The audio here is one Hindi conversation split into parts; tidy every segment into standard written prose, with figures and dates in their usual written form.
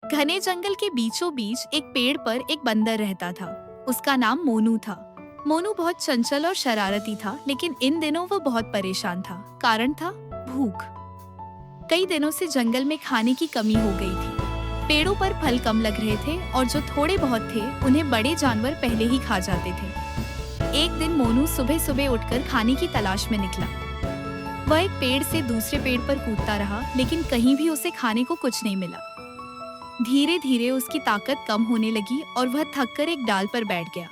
घने जंगल के बीचों बीच एक पेड़ पर एक बंदर रहता था। उसका नाम मोनू था। मोनू बहुत चंचल और शरारती था, लेकिन इन दिनों वो बहुत परेशान था। कारण था भूख। कई दिनों से जंगल में खाने की कमी हो गई थी। पेड़ों पर फल कम लग रहे थे और जो थोड़े बहुत थे उन्हें बड़े जानवर पहले ही खा जाते थे। एक दिन मोनू सुबह सुबह उठकर खाने की तलाश में निकला। वह एक पेड़ से दूसरे पेड़ पर कूदता रहा, लेकिन कहीं भी उसे खाने को कुछ नहीं मिला। धीरे धीरे उसकी ताकत कम होने लगी और वह थककर एक डाल पर बैठ गया।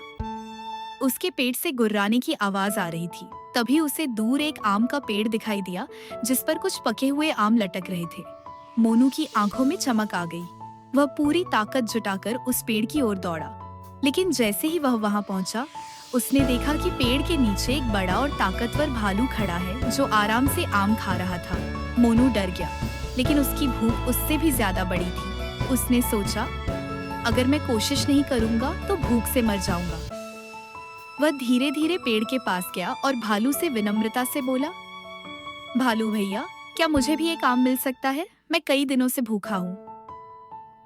उसके पेट से गुर्राने की आवाज आ रही थी। तभी उसे दूर एक आम का पेड़ दिखाई दिया, जिस पर कुछ पके हुए आम लटक रहे थे। मोनू की आंखों में चमक आ गई। वह पूरी ताकत जुटाकर उस पेड़ की ओर दौड़ा, लेकिन जैसे ही वह वहां पहुंचा, उसने देखा कि पेड़ के नीचे एक बड़ा और ताकतवर भालू खड़ा है, जो आराम से आम खा रहा था। मोनू डर गया, लेकिन उसकी भूख उससे भी ज्यादा बड़ी थी। उसने सोचा, अगर मैं कोशिश नहीं करूंगा तो भूख से मर जाऊंगा। वह धीरे धीरे पेड़ के पास गया और भालू से विनम्रता से बोला, भालू भैया, क्या मुझे भी एक आम मिल सकता है? मैं कई दिनों से भूखा हूँ।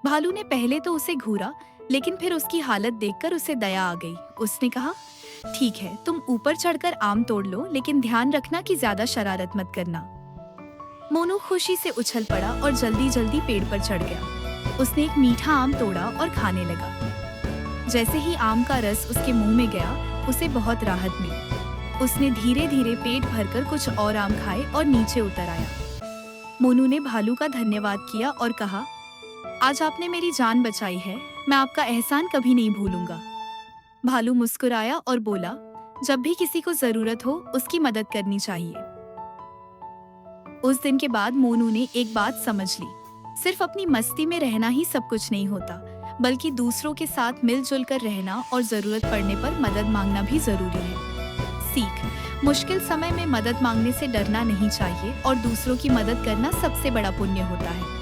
भालू ने पहले तो उसे घूरा, लेकिन फिर उसकी हालत देखकर उसे दया आ गई। उसने कहा, ठीक है, तुम ऊपर चढ़कर आम तोड़ लो, लेकिन ध्यान रखना कि ज्यादा शरारत मत करना। मोनू खुशी से उछल पड़ा और जल्दी जल्दी पेड़ पर चढ़ गया। उसने एक मीठा आम तोड़ा और खाने लगा। जैसे ही आम का रस उसके मुंह में गया, उसे बहुत राहत मिली। उसने धीरे धीरे पेट भरकर कुछ और आम खाए और नीचे उतर आया। मोनू ने भालू का धन्यवाद किया और कहा, आज आपने मेरी जान बचाई है, मैं आपका एहसान कभी नहीं भूलूंगा। भालू मुस्कुराया और बोला, जब भी किसी को जरूरत हो उसकी मदद करनी चाहिए। उस दिन के बाद मोनू ने एक बात समझ ली, सिर्फ अपनी मस्ती में रहना ही सब कुछ नहीं होता, बल्कि दूसरों के साथ मिलजुल कर रहना और जरूरत पड़ने पर मदद मांगना भी जरूरी है। सीख, मुश्किल समय में मदद मांगने से डरना नहीं चाहिए और दूसरों की मदद करना सबसे बड़ा पुण्य होता है।